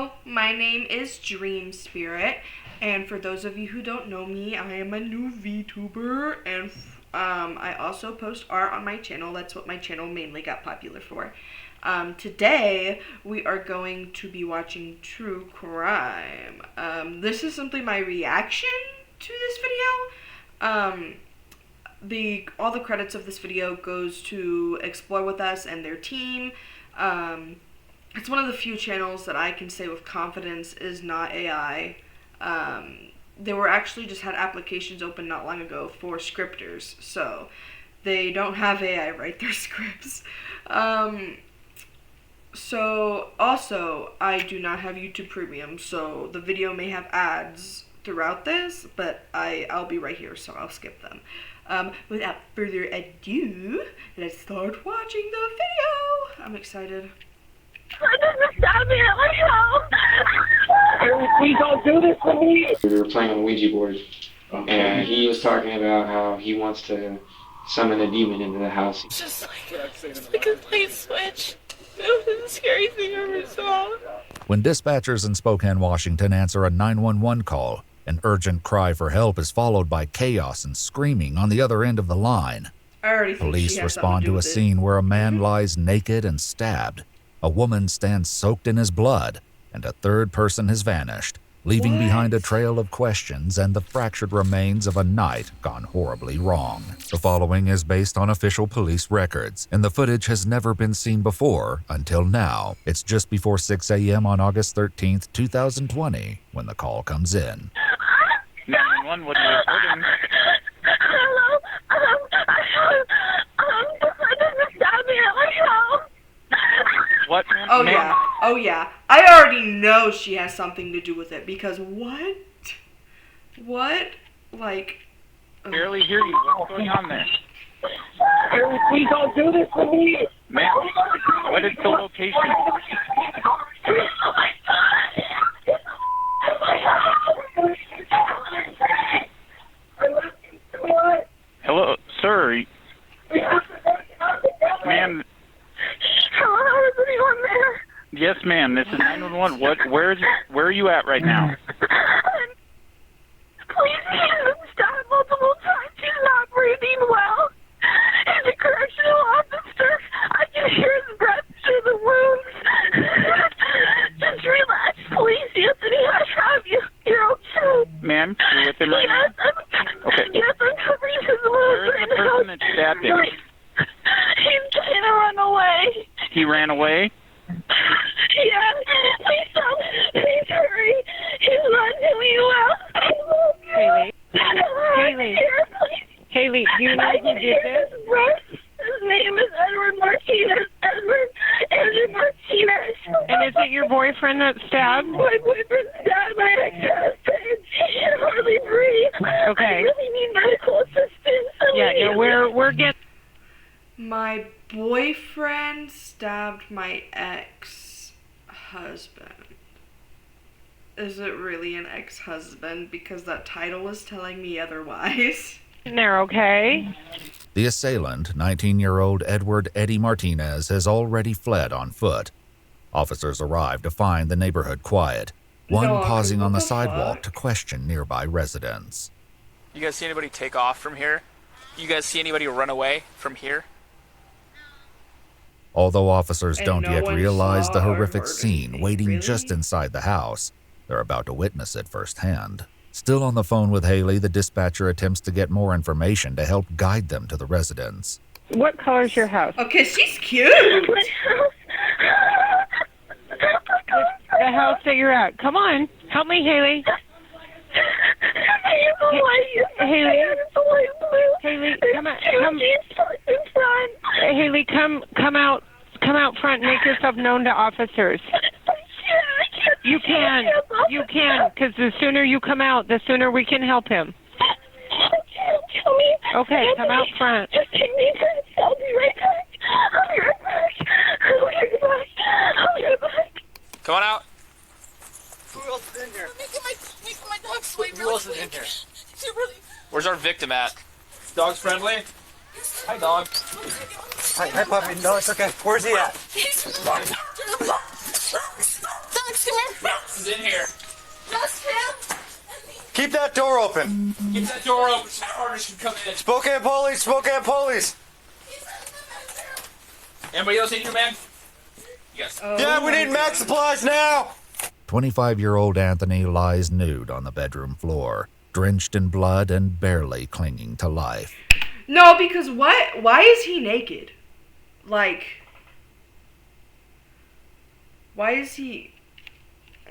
Hello, my name is Dream Spirit, and for those of you who don't know me, I am a new VTuber, and I also post art on my channel. That's what my channel mainly got popular for. Today, we are going to be watching true crime. This is simply my reaction to this video. All the credits of this video goes to Explore With Us and their team. It's one of the few channels that I can say with confidence is not AI. They were actually just had applications open not long ago for scripters, so they don't have AI write their scripts. So also, I do not have YouTube Premium, so the video may have ads throughout this, but I'll be right here, so I'll skip them. Without further ado, let's start watching the video. I'm excited. Please don't do this to me. We were playing on the Ouija board, and he was talking about how he wants to summon a demon into the house. It's just like a light switch. It was the scariest thing I ever saw. When dispatchers in Spokane, Washington answer a 911 call, an urgent cry for help is followed by chaos and screaming on the other end of the line. Police respond to a scene where a man lies naked and stabbed. A woman stands soaked in his blood, and a third person has vanished, leaving behind a trail of questions and the fractured remains of a night gone horribly wrong. The following is based on official police records, and the footage has never been seen before until now. It's just before 6 a.m. on August 13th, 2020, when the call comes in. 911, what are you reporting? Hello? Someone stabbed me at my house. What, ma'am? Oh yeah, oh yeah. I already know she has something to do with it, because what? Like... Barely hear you. What's going on there? Please don't do this to me. Ma'am, what is the location? Hello, sir. Ma'am. Hello, is anyone there? Yes, ma'am. This is 911. Where are you at right now? Please, he's been stabbed multiple times. He's not breathing well. He's a correctional officer. I can hear his breath through the wounds. Just relax, please, Anthony. I have you. You're okay. Ma'am, you're with him right now? Okay. Yes, I'm covering his wounds. Where is the person that stabbed him? He's trying to run away. He ran away? Yeah, please stop. Please hurry. He's not doing well. Haley. Haley, do you know who did this? His name is Edward Martinez. Edward Martinez. And is it your boyfriend that stabbed? My boyfriend stabbed my ex-husband. He can hardly breathe. Okay. I really need medical assistance. Yeah, we're getting... My boyfriend stabbed my ex-husband. Is it really an ex-husband? Because that title is telling me otherwise. They're okay. The assailant, 19-year-old Edward Eddie Martinez, has already fled on foot. Officers arrive to find the neighborhood quiet, one pausing on the sidewalk to question nearby residents. You guys see anybody take off from here? You guys see anybody run away from here? Although officers don't yet realize the horrific or scene waiting just inside the house, they're about to witness it firsthand. Still on the phone with Haley, the dispatcher attempts to get more information to help guide them to the residence. What color is your house? Okay, she's cute. The house that you're at. Come on. Help me, Haley. Haley, come out front and make yourself known to officers. You can, because the sooner you come out, the sooner we can help him. Okay, come out front. Just take me first. I'll be right back. I'll be right back. Come on out. Who else is in here? Making my dog sleep. Who else is in here? Where's our victim at? Dog's friendly? Hi, dog. Hi, puppy. No, it's okay. Where's he at? Dogs, come here. Keep that door open. Get that door open so owners can come in. Spokane police, Spokane police. Anybody else in here, man? Yes. Yeah, we need max supplies now. 25-year-old Anthony lies nude on the bedroom floor, drenched in blood and barely clinging to life. No, because what? Why is he naked? Like, why is he...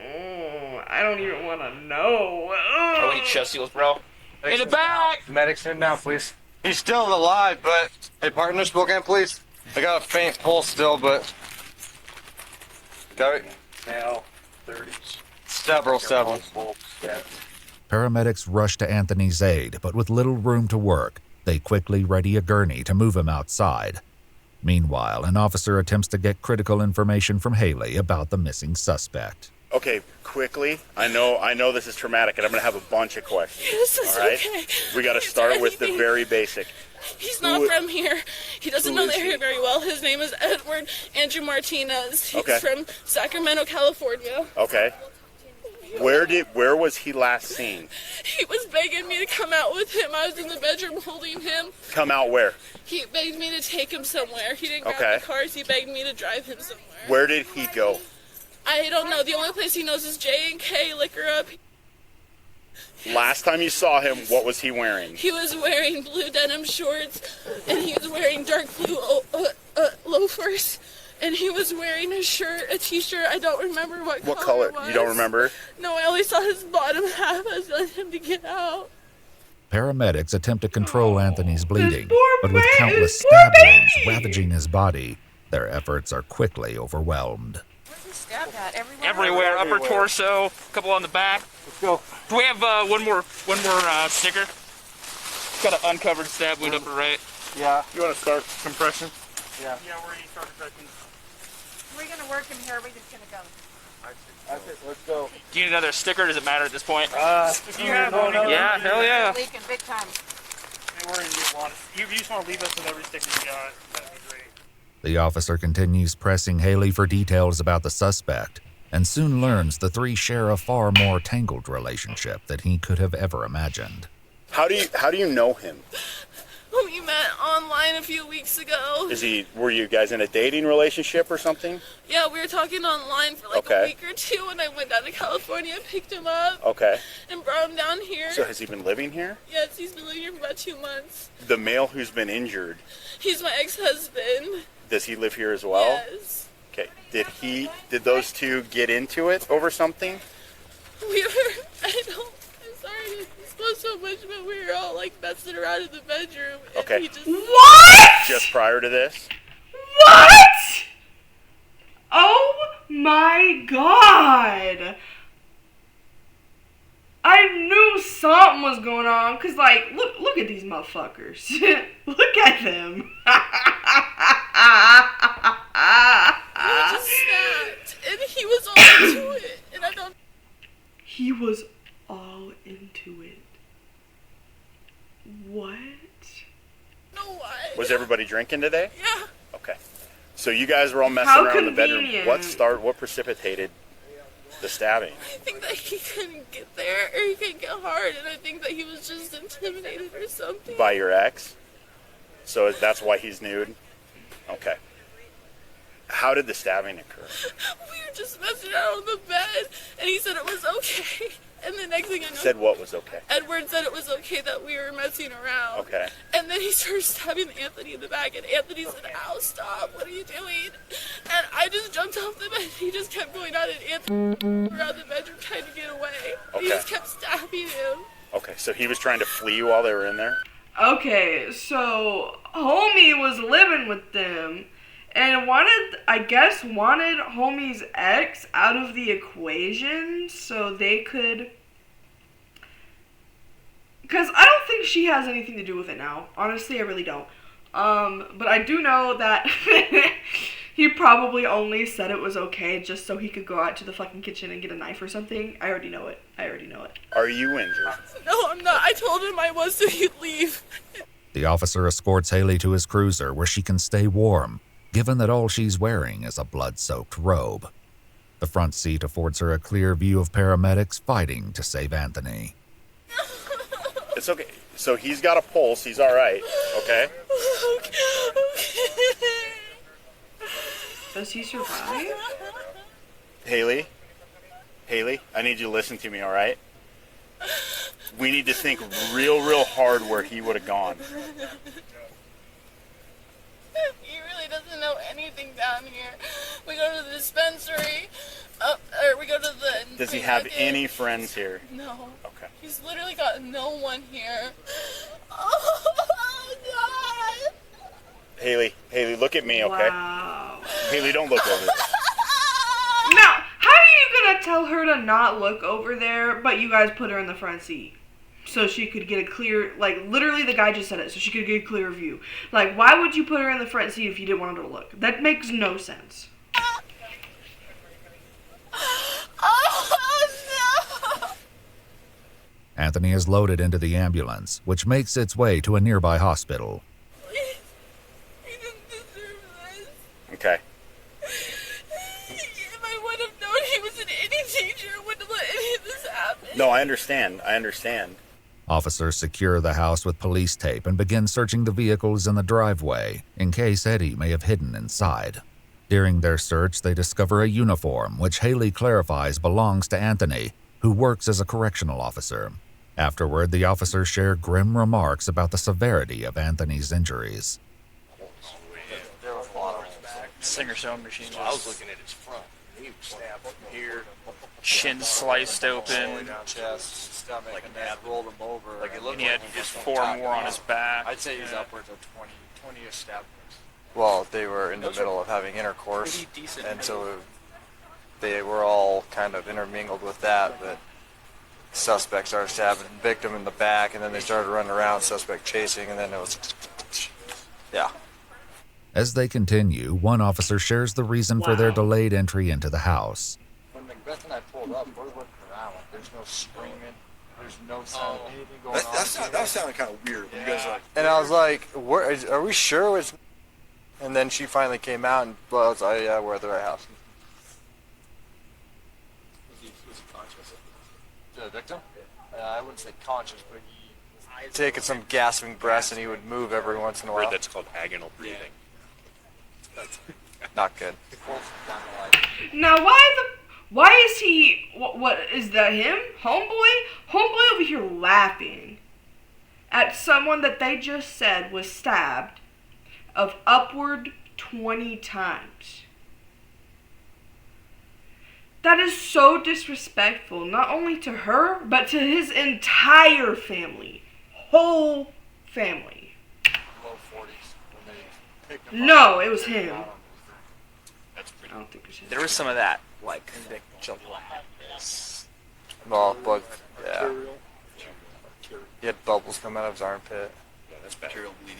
Oh, I don't even want to know. Oh, we need chest seals, bro. In the back! Medics in now, please. He's still alive, but... Hey, partner, Spokane police. I got a faint pulse still, but... Got it? Now, 30s. Several. Paramedics rush to Anthony's aid, but with little room to work, they quickly ready a gurney to move him outside. Meanwhile, an officer attempts to get critical information from Haley about the missing suspect. Okay, quickly. I know this is traumatic, and I'm gonna have a bunch of questions. This is all right? okay. We got to start with the very basic. He's not from here. He doesn't know the area very well. His name is Edward Andrew Martinez. He's from Sacramento, California. Okay. Where was he last seen? He was begging me to come out with him. I was in the bedroom holding him. Come out where? He begged me to take him somewhere. He didn't grab the cars. He begged me to drive him somewhere. Where did he go? I don't know. The only place he knows is J&K Liquor Up. Last time you saw him, what was he wearing? He was wearing blue denim shorts, and he was wearing dark blue loafers, and he was wearing a t-shirt. I don't remember what color it was. You don't remember? No, I only saw his bottom half. I was letting him to get out. Paramedics attempt to control Anthony's bleeding, but with countless stab wounds ravaging his body, their efforts are quickly overwhelmed. Stabbed at Everywhere. Upper torso, a couple on the back. Let's go. Do we have one more sticker? Got an uncovered stab wound upper right. Yeah. You want to start compression? Yeah, we're going to start compression. We're going to work in here. We're just going to go. That's it. Let's go. Do you need another sticker? Does it matter at this point? If you have one, yeah, hell yeah. Leaking big time. We're going to need one. You just want to leave us with every sticker you got. That'd be great. The officer continues pressing Haley for details about the suspect, and soon learns the three share a far more tangled relationship than he could have ever imagined. How do you know him? We met online a few weeks ago. Were you guys in a dating relationship or something? Yeah, we were talking online for like a week or two, and I went down to California and picked him up. Okay. And brought him down here. So has he been living here? Yes, he's been living here for about 2 months. The male who's been injured, He's my ex-husband. does he live here as well? Yes. Okay. Did those two get into it over something? I'm sorry to disclose so much, but we were all like messing around in the bedroom. And Okay. he just... What? Just prior to this? What? Oh my god. I knew something was going on, cause like, look at these motherfuckers. Look at them. He just snapped, and he was all into it, and I don't... He was all into it. What? know why. Was everybody drinking today? Yeah. Okay. So you guys were all messing How around in the bedroom. convenient. What precipitated the stabbing? I think that he couldn't get there, or he couldn't get hard, and I think that he was just intimidated or something. By your ex? So that's why he's nude? Okay. How did the stabbing occur? We were just messing around on the bed, and he said it was okay. And the next thing I know... Said what was okay? Edward said it was okay that we were messing around. Okay. And then he started stabbing Anthony in the back, and Anthony said, "Ow, stop, what are you doing?" And I just jumped off the bed, and he just kept going out, and Anthony around the bedroom trying to get away. Okay. He just kept stabbing him. Okay, so he was trying to flee while they were in there? Okay, so homie was living with them and wanted homie's ex out of the equation so they could... Because I don't think she has anything to do with it now. Honestly, I really don't. But I do know that he probably only said it was okay just so he could go out to the fucking kitchen and get a knife or something. I already know it. Are you injured? No, I'm not. I told him I was so he'd leave. The officer escorts Haley to his cruiser where she can stay warm, given that all she's wearing is a blood-soaked robe. The front seat affords her a clear view of paramedics fighting to save Anthony. It's okay. So he's got a pulse. He's all right. Okay. Does he survive? Haley, I need you to listen to me, all right? We need to think real hard where he would have gone. He really doesn't know anything down here. We go to the dispensary, or we go to the... Does he have any friends here? No. Okay. He's literally got no one here. Oh, God. Haley, look at me, okay? Wow. Haley, don't look over there. Now, how are you gonna tell her to not look over there, but you guys put her in the front seat? So she could get a clear, like, literally the guy just said it, so she could get a clear view. Like, why would you put her in the front seat if you didn't want her to look? That makes no sense. Oh, no! Anthony is loaded into the ambulance, which makes its way to a nearby hospital. He didn't deserve this. Okay. If I would have known he was an any teacher, I wouldn't have let any of this happen. No, I understand. Officers secure the house with police tape and begin searching the vehicles in the driveway in case Eddie may have hidden inside. During their search, they discover a uniform which Haley clarifies belongs to Anthony, who works as a correctional officer. Afterward, the officers share grim remarks about the severity of Anthony's injuries. There was a lot of singer sewing machine. I was looking at his front. He was stabbed up here, Chin sliced open. down chest, stomach, like and then rolled him over. Like it looked And he had like just 4 more on his back. I'd say he's upwards of 20-ish stab wounds. Well, they were in the middle of having intercourse, and so they were all kind of intermingled with that. But suspect started stabbing the victim in the back, and then they started running around, suspect chasing, and then it was, yeah. As they continue, one officer shares the reason for their delayed entry into the house. When Macbeth and I pulled up, we're looking around. Like, there's no screaming. There's no sound of anything going on. That sounded kind of weird. When you guys like, and I was like, are we sure it's... And then she finally came out, and well, I was like, yeah, we're at the right house. was he conscious? The victim? I wouldn't say conscious, but he was taking some gasping breaths, and he would move every once in a while. That's called agonal breathing. Not good. Now, why is he, what is that him? Homeboy over here laughing at someone that they just said was stabbed of upward 20 times. That is so disrespectful, not only to her, but to his entire family. Whole family. Low 40s when they picked him No, up. it was him. That's pretty. I don't think it was him. There was some of that, like, thick July. Well, but, yeah. He had bubbles come out of his armpit. Yeah, that's bad. Bleeding.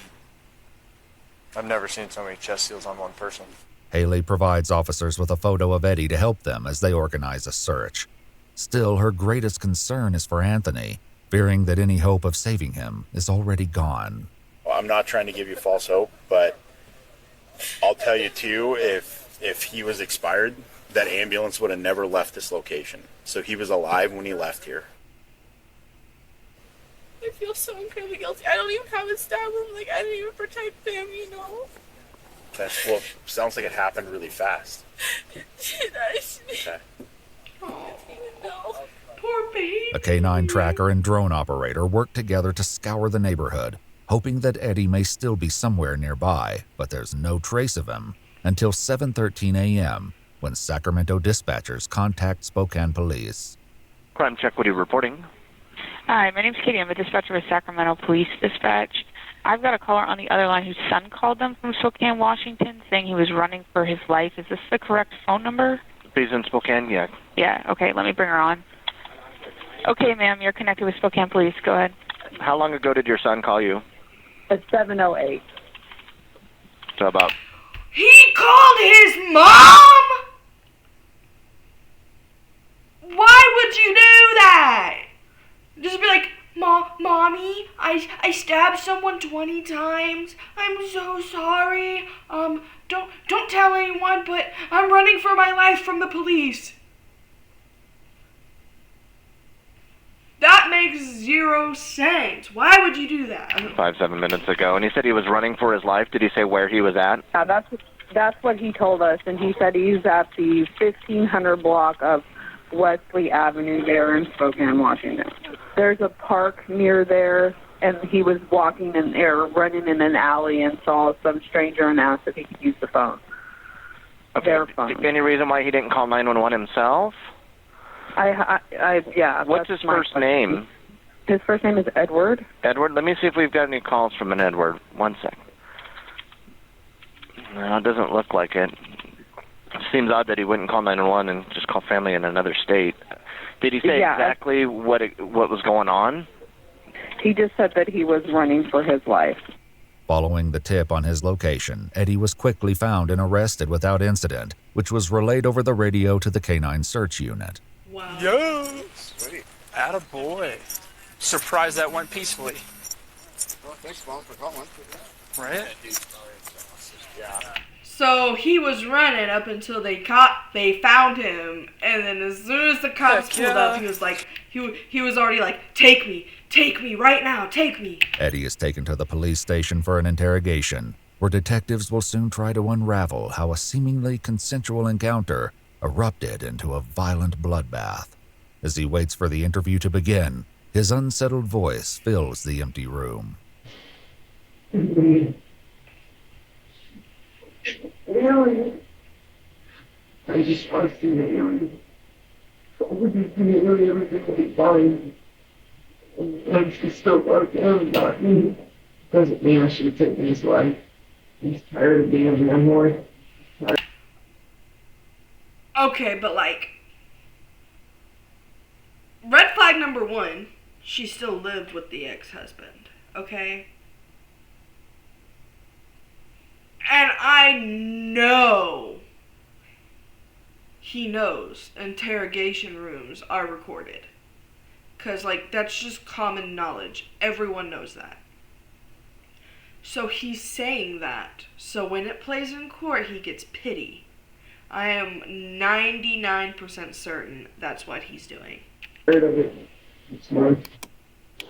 I've never seen so many chest seals on one person. Haley provides officers with a photo of Eddie to help them as they organize a search. Still, her greatest concern is for Anthony, fearing that any hope of saving him is already gone. Well, I'm not trying to give you false hope, but I'll tell you too, if he was expired, that ambulance would have never left this location. So he was alive when he left here. I feel so incredibly guilty. I don't even have a stab wound. Like, I didn't even protect them, you know? That's, well, sounds like it happened really fast. Did I? Okay. Oh, No. poor baby. A canine tracker and drone operator work together to scour the neighborhood, hoping that Eddie may still be somewhere nearby, but there's no trace of him until 7:13 a.m. when Sacramento dispatchers contact Spokane police. Crime check, what are you reporting? Hi, my name's Katie. I'm a dispatcher with Sacramento Police Dispatch. I've got a caller on the other line whose son called them from Spokane, Washington, saying he was running for his life. Is this the correct phone number? He's in Spokane, yeah. Yeah, okay, let me bring her on. Okay, ma'am, you're connected with Spokane Police. Go ahead. How long ago did your son call you? At 7:08. So about... He called his mom? Why would you do that? Just be like, Mommy, I stabbed someone 20 times. I'm so sorry. Don't tell anyone, but I'm running for my life from the police. That makes zero sense. Why would you do that? 5-7 minutes ago, and he said he was running for his life. Did he say where he was at? Yeah, that's what he told us, and he said he's at the 1500 block of Wesley Avenue there in Spokane, Washington. There's a park near there, and he was walking in there, running in an alley, and saw some stranger and asked if he could use the phone. Okay. Their phone. Any reason why he didn't call 911 himself? Yeah. What's his first name? His first name is Edward. Edward? Let me see if we've got any calls from an Edward. 1 sec. No, it doesn't look like it. Seems odd that he wouldn't call 911 and just call family in another state. Did he say exactly what was going on? He just said that he was running for his life. Following the tip on his location, Eddie was quickly found and arrested without incident, which was relayed over the radio to the Canine Search Unit. Wow. Yo! Sweet. Attaboy. Surprised that went peacefully. Well, thanks, Mom, for calling. Right? So he was running up until they found him, and then as soon as the cops pulled up, he was like, he was already like, take me right now, take me. Eddie is taken to the police station for an interrogation, where detectives will soon try to unravel how a seemingly consensual encounter erupted into a violent bloodbath. As he waits for the interview to begin, his unsettled voice fills the empty room. Alien. I just want to see the alien. So we're just going to really everything will be fine. And she's still working on about me. Doesn't mean I should have taken his life. He's tired of being a memory. Okay, but like, red flag number 1, she still lived with the ex-husband, okay? And I know he knows interrogation rooms are recorded. Because, like, that's just common knowledge. Everyone knows that. So he's saying that. So when it plays in court, he gets pity. I am 99% certain that's what he's doing. Heard of it. It's mine.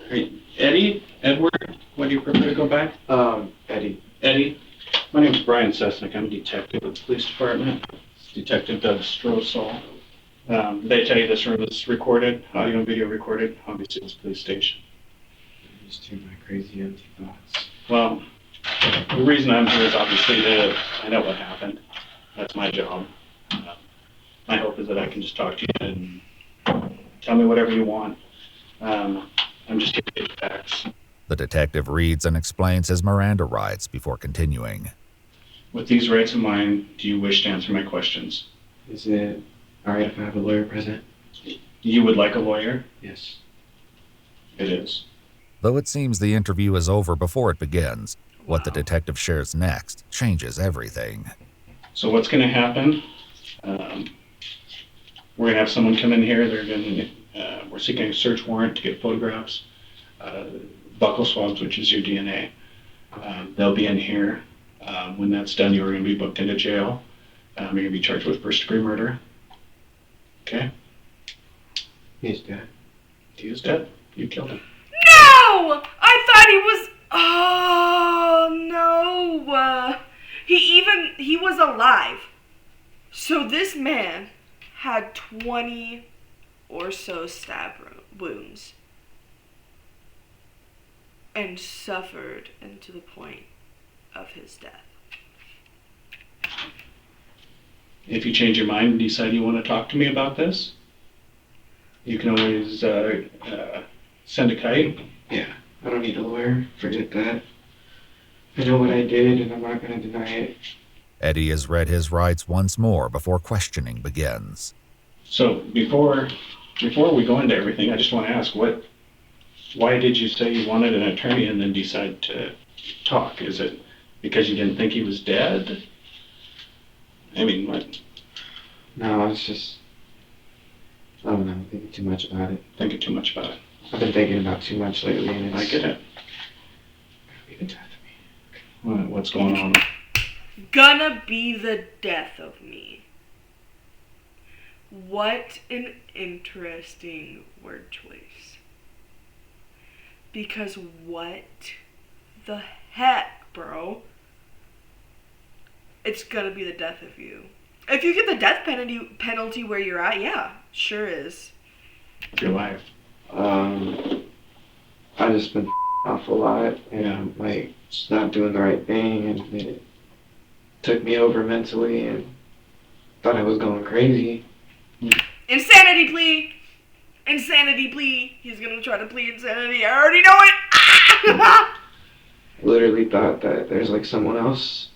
Hey, Eddie? Edward? What do you prefer to go by? Eddie. Eddie? My name is Brian Sesnick. I'm a detective with the police department. Detective Doug Strosall. They tell you this room is recorded, audio and video recorded. Obviously, it's a police station. Just to my crazy empty thoughts. Well, the reason I'm here is obviously to find out what happened. That's my job. My hope is that I can just talk to you and tell me whatever you want. I'm just here to get facts. The detective reads and explains his Miranda rights before continuing. With these rights in mind, do you wish to answer my questions? Is it alright if I have a lawyer present? You would like a lawyer? Yes. It is. Though it seems the interview is over before it begins, what the detective shares next changes everything. So what's going to happen? We're going to have someone come in here. They're going to. We're seeking a search warrant to get photographs, buccal swabs, which is your DNA. They'll be in here. When that's done, you're going to be booked into jail. You're going to be charged with first-degree murder. Okay? He's dead. He is dead. You killed him. No! I thought he was... Oh, no. He was alive. So this man had 20 or so stab wounds. And suffered to the point of his death. If you change your mind and decide you want to talk to me about this, you can always send a kite. Yeah, I don't need a lawyer. Forget that. I know what I did, and I'm not going to deny it. Eddie has read his rights once more before questioning begins. So before we go into everything, I just want to ask, why did you say you wanted an attorney and then decide to talk? Is it because you didn't think he was dead? I mean, what? No, it's just... I don't know, thinking too much about it. Thinking too much about it. I've been thinking about too much lately, and it's... I get it. Be the death of me. What's going on? Gonna be the death of me. What an interesting word choice. Because what the heck, bro? It's gonna be the death of you. If you get the death penalty where you're at, yeah, sure is. Your life. I just been off a lot and like just not doing the right thing, and it took me over mentally and thought I was going crazy. Insanity plea! Insanity plea! He's gonna try to plead insanity. I already know it! I literally thought that there's like someone else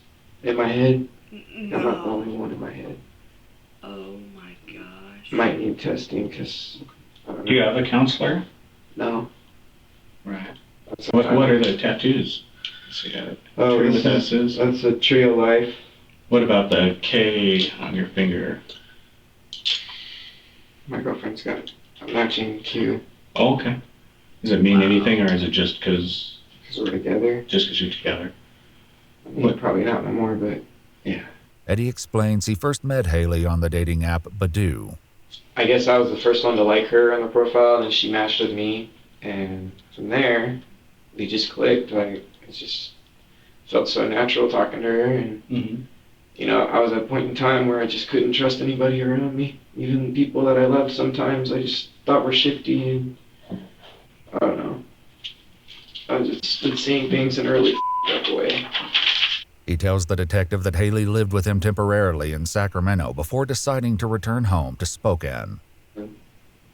in my head. No. I'm not the only one in my head. Oh my gosh. Might need testing because I don't know. Do you have a counselor? No. Right. What are the tattoos? So you got a tree with S's. That's a tree of life. What about the K on your finger? My girlfriend's got a matching Q. Oh, okay. Does it mean anything, or is it just because we're together? Just because you're together. I mean, probably not no more, but yeah. Eddie explains he first met Haley on the dating app Badoo. I guess I was the first one to like her on the profile, and she matched with me, and from there, we just clicked. Like, it just felt so natural talking to her, and you know, I was at a point in time where I just couldn't trust anybody around me. Even people that I loved sometimes I just thought were shifty, and I don't know. I've just been seeing things in a really up way. He tells the detective that Haley lived with him temporarily in Sacramento before deciding to return home to Spokane.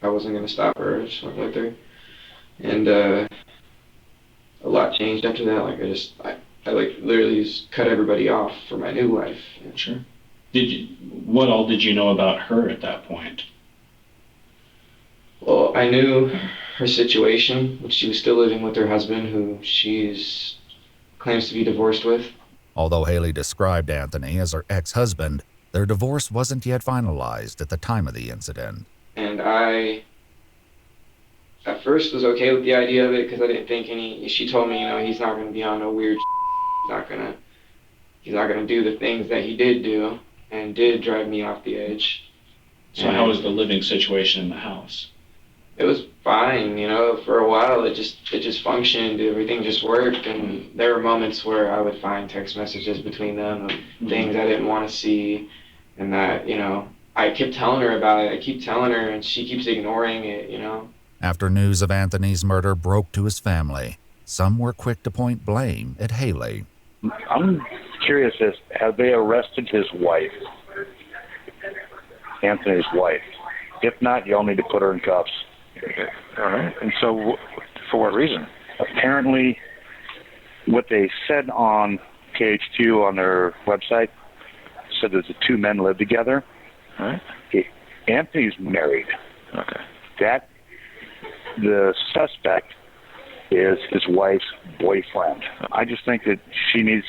I wasn't going to stop her, I just went with her. And a lot changed after that. Like, I like literally just cut everybody off for my new life. Sure. What all did you know about her at that point? Well, I knew her situation, which she was still living with her husband, who she's claims to be divorced with. Although Haley described Anthony as her ex-husband, their divorce wasn't yet finalized at the time of the incident. And I, at first, was okay with the idea of it because I didn't think she told me, you know, he's not going to be on no weird he's not gonna do the things that he did do and did drive me off the edge. So how was the living situation in the house? It was fine, you know, for a while it just functioned, everything just worked, and there were moments where I would find text messages between them of things I didn't want to see, and that, you know, I kept telling her about it, I keep telling her, and she keeps ignoring it, you know. After news of Anthony's murder broke to his family, some were quick to point blame at Haley. I'm curious as have they arrested his wife, Anthony's wife? If not, y'all need to put her in cuffs. All right. And so, for what reason? Apparently, what they said on KHQ on their website said that the two men live together. All right. Anthony's married. Okay. That the suspect is his wife's boyfriend. I just think that she needs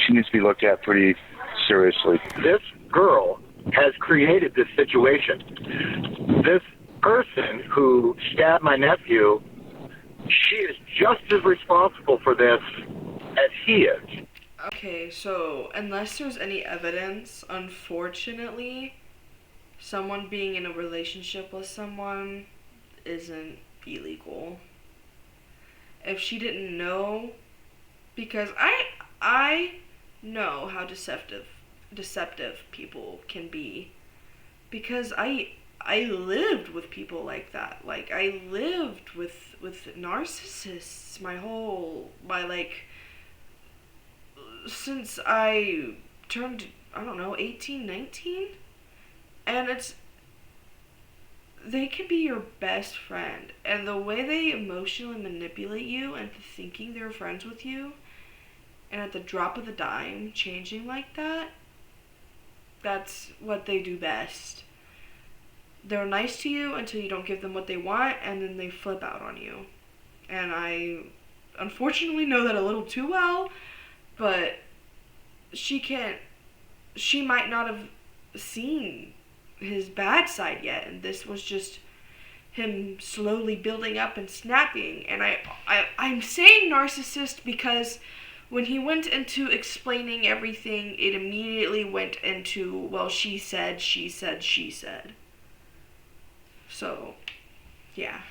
to be looked at pretty seriously. This girl has created this situation. This person who stabbed my nephew, she is just as responsible for this as he is. Okay, so unless there's any evidence, unfortunately, someone being in a relationship with someone isn't illegal. If she didn't know, because I know how deceptive people can be, because I lived with people like that. Like, I lived with narcissists since I turned, I don't know, 18, 19, and they can be your best friend, and the way they emotionally manipulate you into thinking they're friends with you, and at the drop of a dime changing like that, that's what they do best. They're nice to you until you don't give them what they want, and then they flip out on you. And I unfortunately know that a little too well, but she might not have seen his bad side yet, and this was just him slowly building up and snapping. And I'm saying narcissist because when he went into explaining everything, it immediately went into, well, she said. So, yeah.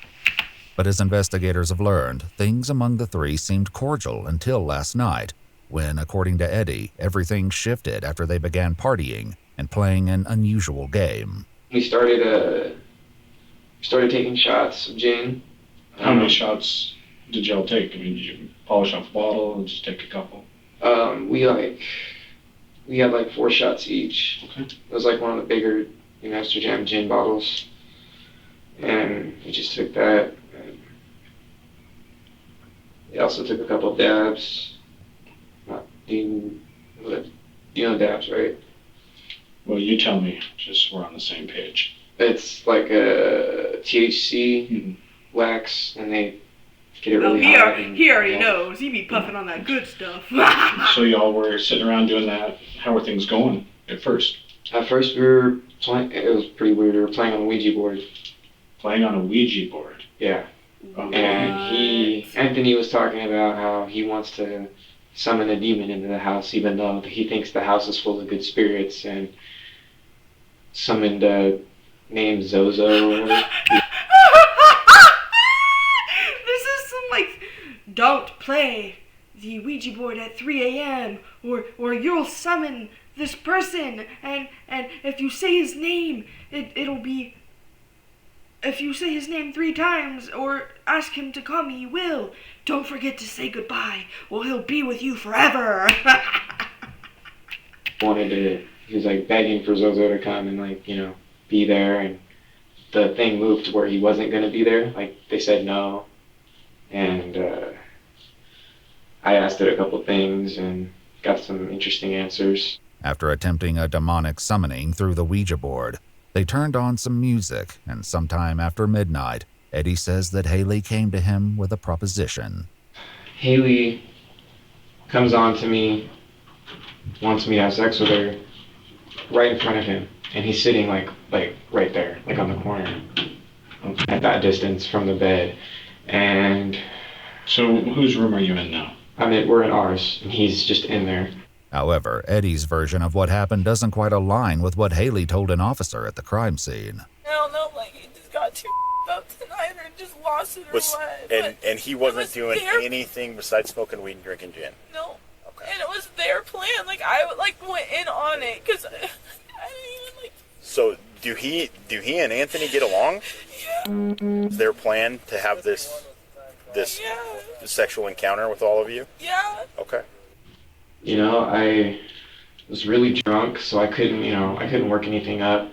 But as investigators have learned, things among the three seemed cordial until last night, when, according to Eddie, everything shifted after they began partying and playing an unusual game. We started taking shots of gin. How many shots did y'all take? I mean, did you polish off a bottle and just take a couple? We had like 4 shots each. Okay. It was like one of the bigger Master Jam gin bottles. And we just took that. And we also took a couple of dabs. You know dabs, right? Well, you tell me, just so we're on the same page. It's like a THC wax, and they get it really hot. He already knows. He be puffing on that good stuff. So y'all were sitting around doing that. How were things going at first? At first we were playing, it was pretty weird. We were playing on the Ouija board. Playing on a Ouija board? Yeah. And Anthony was talking about how he wants to summon a demon into the house, even though he thinks the house is full of good spirits, and summoned a name Zozo. This is some like, don't play the Ouija board at 3 a.m. or you'll summon this person, and if you say his name, it'll be, if you say his name 3 times or ask him to call me, he will. Don't forget to say goodbye, or he'll be with you forever. He was like begging for Zozo to come and like, be there, and the thing moved to where he wasn't going to be there. Like, they said no, and I asked it a couple things and got some interesting answers. After attempting a demonic summoning through the Ouija board, they turned on some music, and sometime after midnight, Eddie says that Haley came to him with a proposition. Haley comes on to me, wants me to have sex with her, right in front of him, and he's sitting like right there, like on the corner, at that distance from the bed. And so, whose room are you in now? We're in ours, and he's just in there. However, Eddie's version of what happened doesn't quite align with what Haley told an officer at the crime scene. I don't know, like, he just got too up tonight or just lost it or what. And he wasn't doing anything besides smoking weed and drinking gin? No. Okay. And it was their plan. Like, I went in on it, because I didn't even, like... So, do he and Anthony get along? Yeah. Is their plan to have this sexual encounter with all of you? Yeah. Okay. I was really drunk, so I couldn't work anything up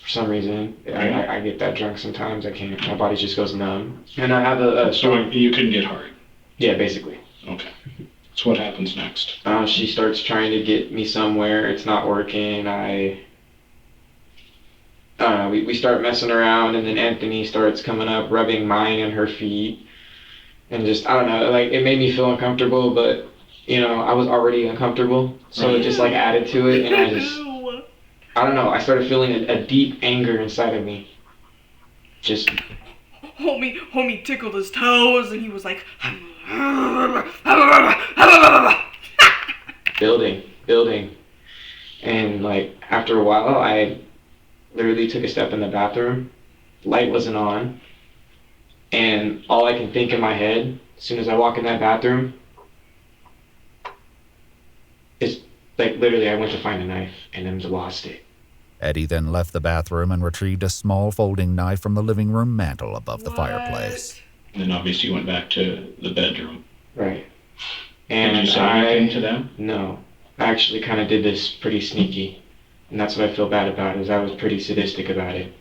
for some reason. I get that drunk sometimes. I can't. My body just goes numb. And I have a So you couldn't get hard? Yeah, basically. Okay. So what happens next? She starts trying to get me somewhere. It's not working. We start messing around, and then Anthony starts coming up, rubbing mine and her feet. And just, I don't know, like, it made me feel uncomfortable, but, I was already uncomfortable. So it just, like, added to it, and I don't know, I started feeling a deep anger inside of me. Just... Homie tickled his toes, and he was like... building. And, like, after a while, I literally took a step in the bathroom. Light wasn't on. And all I can think in my head, as soon as I walk in that bathroom, is, like, literally I went to find a knife and then lost it. Eddie then left the bathroom and retrieved a small folding knife from the living room mantel above the fireplace. And then obviously you went back to the bedroom. Right. And did you say anything to them? No. I actually kind of did this pretty sneaky. And that's what I feel bad about, is I was pretty sadistic about it.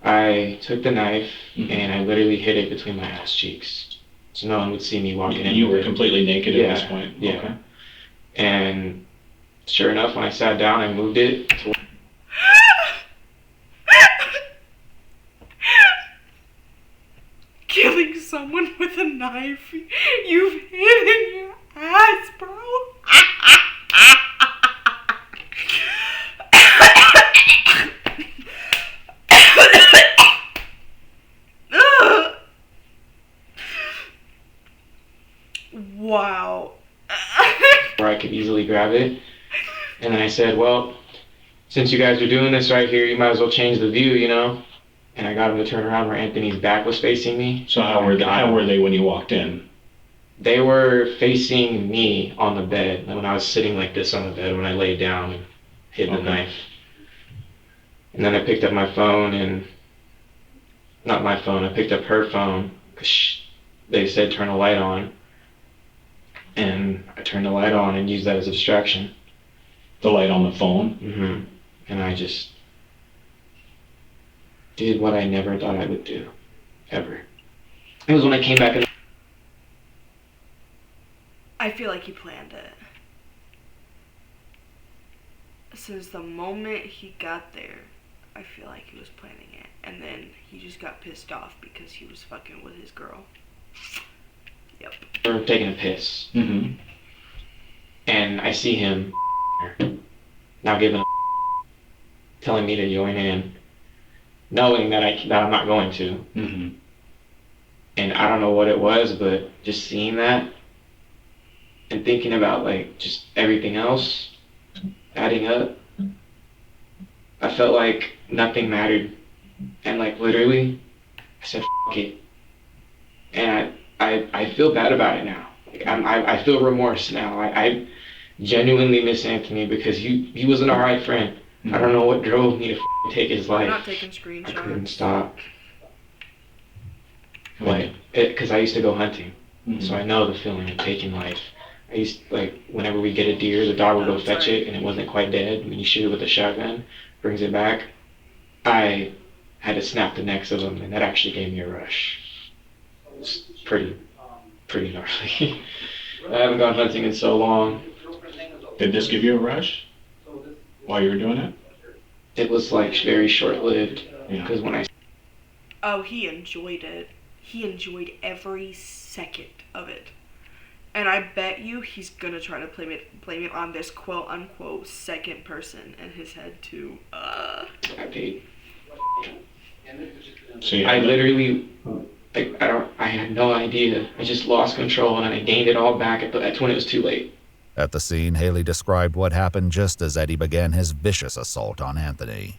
I took the knife, and I literally hid it between my ass cheeks. So no one would see me walking in. You were completely naked at this point? Yeah. Okay. And sure enough, when I sat down, I moved it to... Killing someone with a knife you've hid in your ass, bro. Wow. Where I could easily grab it. And then I said, well, since you guys are doing this right here, you might as well change the view, and I got him to turn around where Anthony's back was facing me. So how were they when you walked in? They were facing me on the bed when I was sitting like this on the bed when I laid down and hid the knife. And then I picked up my phone and, not my phone, I picked up her phone because they said turn a light on. And I turned the light on and used that as a distraction. The light on the phone? Mm-hmm. And I just did what I never thought I would do, ever. It was when I came back in. I feel like he planned it. Since the moment he got there, I feel like he was planning it. And then he just got pissed off because he was fucking with his girl. Yep. We're taking a piss. Mm-hmm. And I see him now giving telling me to join in, knowing that I'm not going to. Mm-hmm. And I don't know what it was, but just seeing that and thinking about like just everything else adding up, I felt like nothing mattered. And like literally, I said, "F it." And I feel bad about it now. Like I feel remorse now. I genuinely miss Anthony because he was an alright friend. I don't know what drove me to take his life. I'm not taking screenshots. I couldn't stop. Like, because I used to go hunting, so I know the feeling of taking life. I used like whenever we get a deer, the dog would go fetch it, and it wasn't quite dead. When you shoot it with a shotgun, brings it back. I had to snap the necks of them, and that actually gave me a rush. It's pretty gnarly. I haven't gone hunting in so long. Did this give you a rush while you were doing it? It was like very short-lived because when I. Oh, he enjoyed it. He enjoyed every second of it. And I bet you he's gonna try to blame it on this quote unquote second person in his head too. I paid. So I literally, like, I had no idea. I just lost control and I gained it all back at when it was too late. At the scene, Haley described what happened just as Eddie began his vicious assault on Anthony.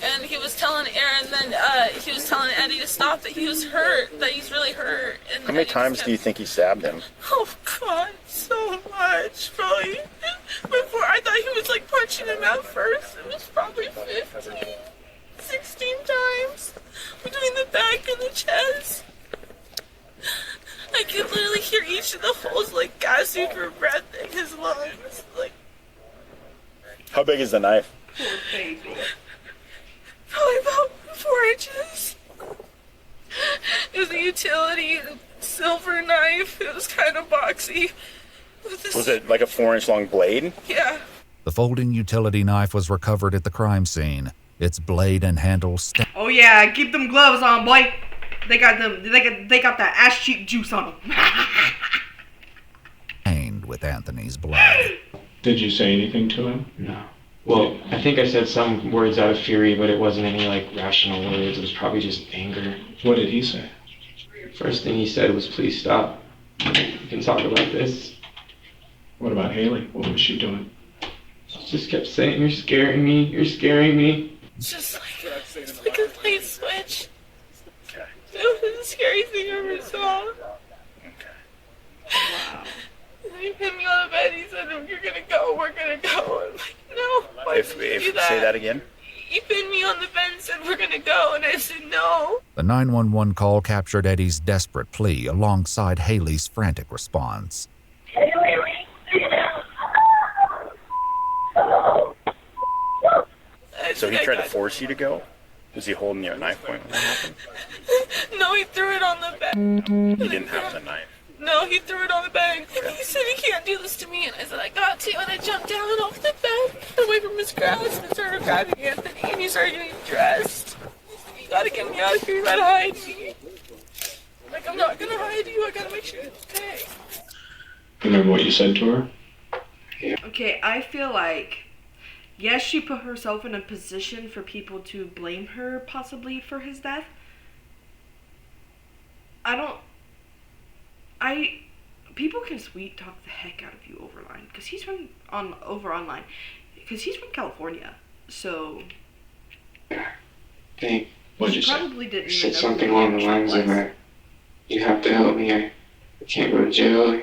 And he was telling Aaron, then he was telling Eddie to stop, that he was hurt, that he's really hurt. And how many times do you think he stabbed him? Oh God, so much. Probably before, I thought he was like punching him at first. It was probably 15, 16 times between the back and the chest. I could literally hear each of the holes like gasping for breath in his lungs. Like, how big is the knife? Poor baby. Probably about 4 inches. It was a utility silver knife. It was kind of boxy. Was it like a 4-inch long blade? Yeah. The folding utility knife was recovered at the crime scene. Its blade and handle Oh yeah, keep them gloves on, boy. They got them. They got that ass cheek juice on them. stained with Anthony's blood. Did you say anything to him? No. Well, I think I said some words out of fury, but it wasn't any like rational words. It was probably just anger. What did he say? First thing he said was, "Please stop. You can talk about this." What about Haley? What was she doing? She just kept saying, "You're scaring me. You're scaring me." It's just like a light switch. It was the scariest thing I ever saw. Wow. He put me on the bed. He said, "You're gonna go. We're gonna go." I'm like, "No." Why If do that? say that again. He pinned me on the bed and said, "We're gonna go," and I said, "No." The 911 call captured Eddie's desperate plea alongside Haley's frantic response. So he tried to force you to go? Was he holding you at knife point when that happened? No, he threw it on the bed. He didn't have the knife. No, he threw it on the bed, and he said, "You can't do this to me." And I said, "I got to," and I jumped down off the bed, away from his grasp, and started grabbing Anthony, and he started getting dressed. He said, "You gotta get me out of here, you gotta hide me." Like, "I'm not gonna hide you, I gotta make sure it's okay." Remember what you said to her? Okay, I feel like, yes, she put herself in a position for people to blame her possibly for his death. People can sweet talk the heck out of you over online, because he's from California, so. What'd you She say? probably didn't She even said know something who along the the lines of, was. you have to help me. I can't go to jail.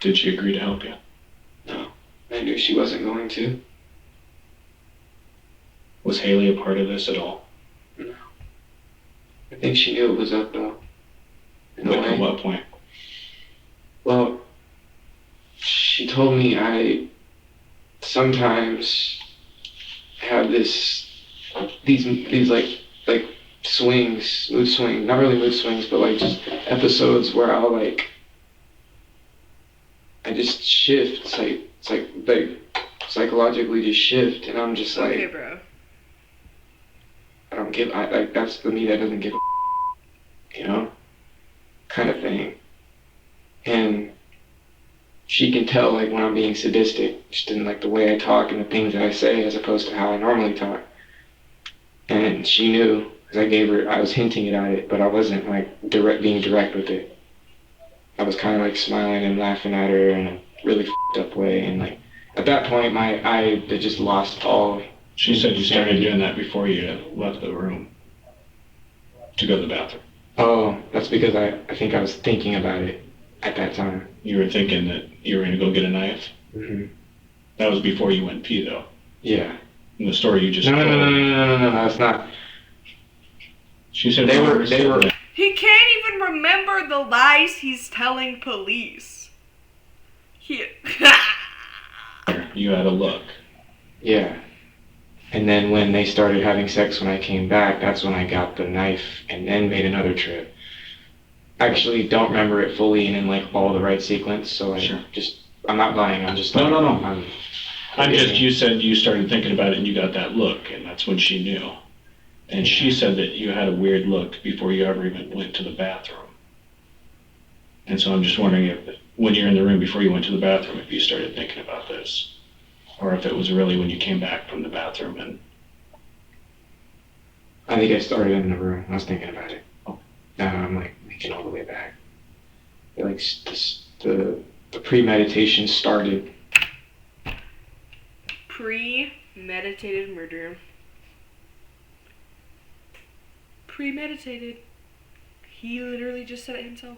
Did she agree to help you? No, I knew she wasn't going to. Was Haley a part of this at all? No. I think she knew it was up, though. At what point? Well, she told me I sometimes have these like swings, mood swings, not really mood swings, but like just episodes where I'll I just shift. It's like psychologically just shift, and I'm just like, okay, bro. I don't give. That's the me that doesn't give a, kind of thing. And she can tell like when I'm being sadistic, just in like the way I talk and the things that I say as opposed to how I normally talk. And she knew because I was hinting at it, but I wasn't like being direct with it. I was kind of like smiling and laughing at her in a really f***ed up way, and like at that point I had just lost all. She said you started doing that before you left the room to go to the bathroom. Oh, that's because I think I was thinking about it at that time. You were thinking that you were going to go get a knife? Mm-hmm. That was before you went pee, though. Yeah. In the story you just told. No, that's not. She said they were. He can't even remember the lies he's telling police. You had a look. Yeah. And then when they started having sex when I came back, that's when I got the knife and then made another trip. I actually don't remember it fully and in like all the right sequence, so I'm not lying, I'm just like... No. You said you started thinking about it and you got that look, and that's when she knew. And she said that you had a weird look before you ever even went to the bathroom. And so I'm just wondering if, when you're in the room before you went to the bathroom, if you started thinking about this. Or if it was really when you came back from the bathroom and... I think I started in the room. I was thinking about it. Now I'm like thinking all the way back. Like the premeditation started. Premeditated murder. Premeditated. He literally just said it himself.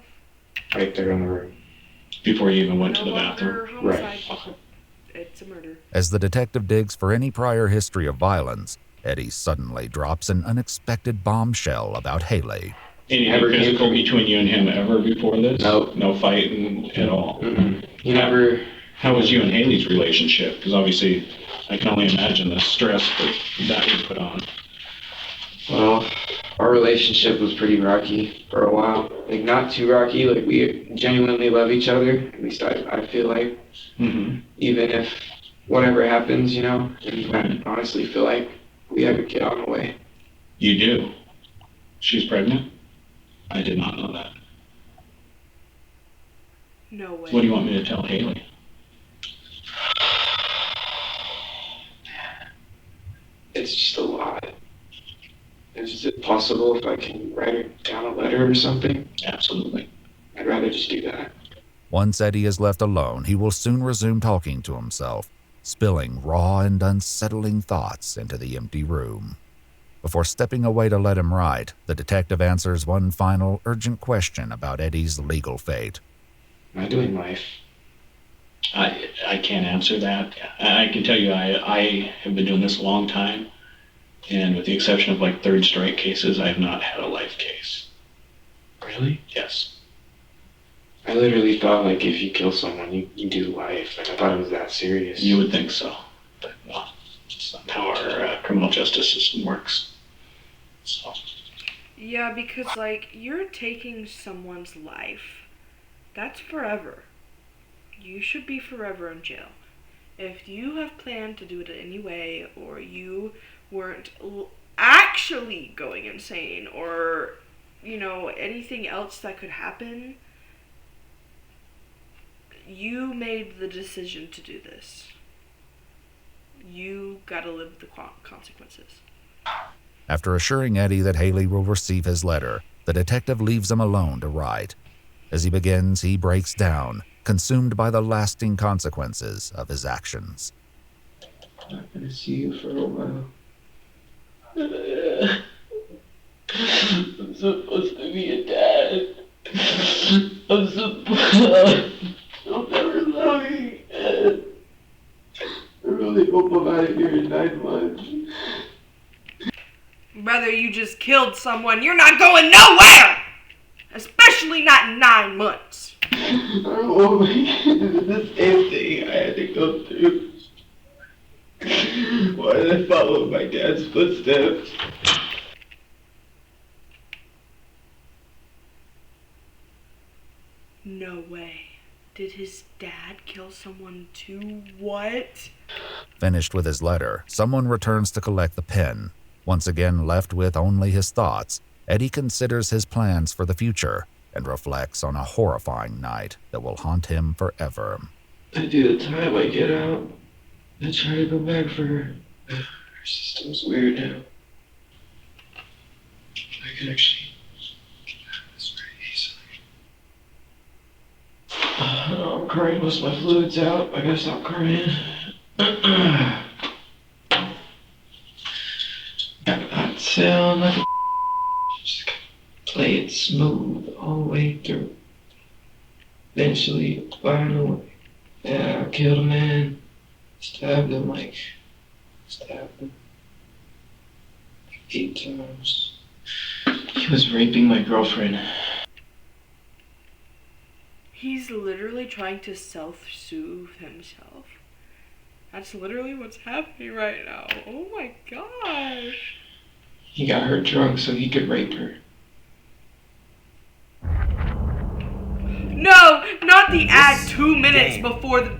Right there in the room. Before you even went to the bathroom? Right. It's a murder. As the detective digs for any prior history of violence, Eddie suddenly drops an unexpected bombshell about Haley. Anything physical between you and him ever before this? No. No fighting at all? He never... How was you and Haley's relationship? Because obviously, I can only imagine the stress that would put on. Well, our relationship was pretty rocky for a while. Like, not too rocky. Like, we genuinely love each other. At least I feel like. Mm-hmm. Even if whatever happens, and I honestly feel like we have a kid on the way. You do? She's pregnant? I did not know that. No way. What do you want me to tell Haley? It's just a lot. Is it possible if I can write her down a letter or something? Absolutely. I'd rather just do that. Once Eddie is left alone, he will soon resume talking to himself, spilling raw and unsettling thoughts into the empty room. Before stepping away to let him write, the detective answers one final urgent question about Eddie's legal fate. Am I doing life? I can't answer that. I can tell you I have been doing this a long time, and with the exception of like third strike cases, I have not had a life case. Really? Yes. I literally thought like if you kill someone, you do life. Like I thought it was that serious. You would think so, but no, it's not how our criminal justice system works. So. Yeah, because like you're taking someone's life. That's forever. You should be forever in jail. If you have planned to do it anyway, or you weren't actually going insane, or, anything else that could happen, you made the decision to do this. You gotta live the consequences. After assuring Eddie that Haley will receive his letter, the detective leaves him alone to write. As he begins, he breaks down, consumed by the lasting consequences of his actions. I'm not gonna see you for a while. supposed to be a dad. I'm supposed. I'll never love you again. I really hope I'm out of here in 9 months. Brother, you just killed someone. You're not going nowhere! Especially not in 9 months. I don't want my kids to do the same thing I had to go through. Why did I follow my dad's footsteps? No way. Did his dad kill someone too? What? Finished with his letter, someone returns to collect the pen. Once again left with only his thoughts, Eddie considers his plans for the future and reflects on a horrifying night that will haunt him forever. I do the time I get out. I try to go back for her. Her system's weird now. I can actually get out of this very easily. I'm crying. Most of my fluid's out. I gotta stop crying. Not sound like a just gotta play it smooth all the way through. Eventually, finally, yeah, I killed a man. Stabbed him 8 times. He was raping my girlfriend. He's literally trying to self-soothe himself. That's literally what's happening right now. Oh my gosh. He got her drunk so he could rape her. No, not the ad 2 minutes before the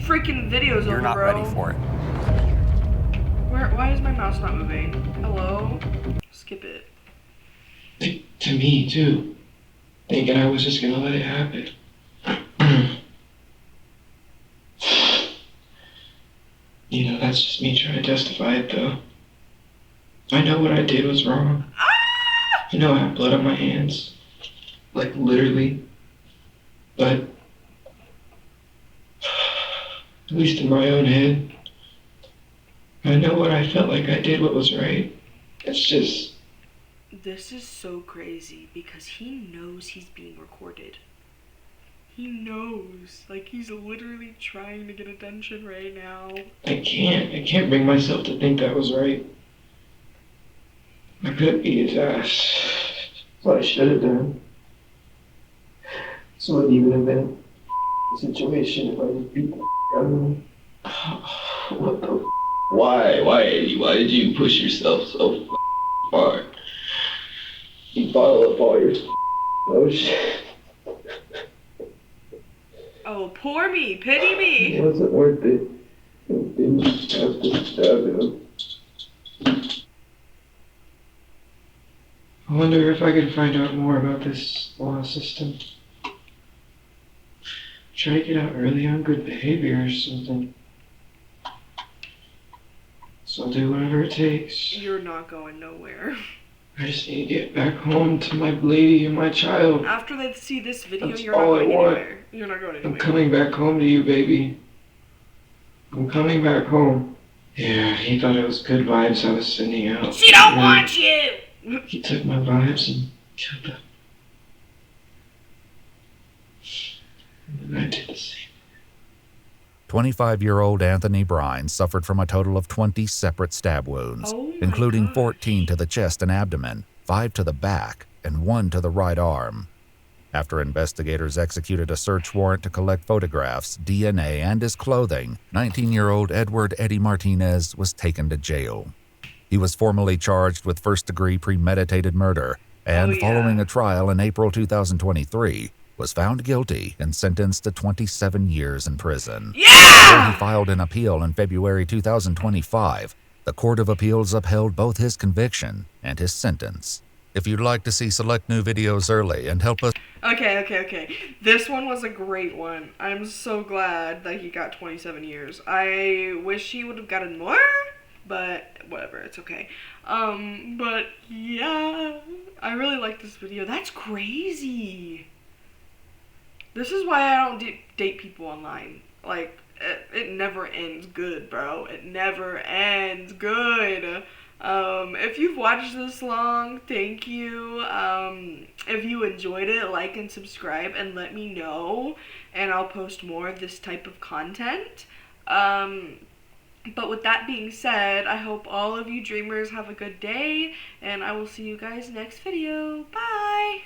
freaking video's over, bro. You're not ready for it. Why is my mouse not moving? Hello? Skip it. To me, too. Thinking I was just gonna let it happen. You know, that's just me trying to justify it, though. I know what I did was wrong. I know I have blood on my hands. Like, literally. But at least in my own head, I know what I felt like I did what was right. It's just... This is so crazy because he knows he's being recorded. He knows. Like, he's literally trying to get attention right now. I can't bring myself to think that was right. I could beat his ass. That's what I should have done. This wouldn't even have been a situation if I just beat the out of him. What the Why, Eddie? Why did you push yourself so far? You bottle up all your emotion. Oh, poor me. Pity me. It wasn't worth it. You didn't have to stab him. I wonder if I can find out more about this law system. Try to get out early on good behavior or something. So I'll do whatever it takes. You're not going nowhere. I just need to get back home to my lady and my child. After they see this video, That's you're not all I going want. anywhere. You're not going anywhere. I'm coming back home to you, baby. I'm coming back home. Yeah, he thought it was good vibes I was sending out. She don't want you! He took my vibes and killed them. And I did the same. 25-year-old Anthony Brine suffered from a total of 20 separate stab wounds, including 14 to the chest and abdomen, 5 to the back, and 1 to the right arm. After investigators executed a search warrant to collect photographs, DNA, and his clothing, 19-year-old Edward Eddie Martinez was taken to jail. He was formally charged with first-degree premeditated murder and, following a trial in April 2023, was found guilty and sentenced to 27 years in prison. Although he filed an appeal in February 2025, the Court of Appeals upheld both his conviction and his sentence. If you'd like to see select new videos early and help us... Okay. This one was a great one. I'm so glad that he got 27 years. I wish he would have gotten more, but whatever, it's okay. But yeah, I really like this video. That's crazy. This is why I don't date people online. Like, it never ends good, bro. It never ends good. If you've watched this long, thank you. If you enjoyed it, like and subscribe and let me know, and I'll post more of this type of content. But with that being said, I hope all of you dreamers have a good day, and I will see you guys next video. Bye!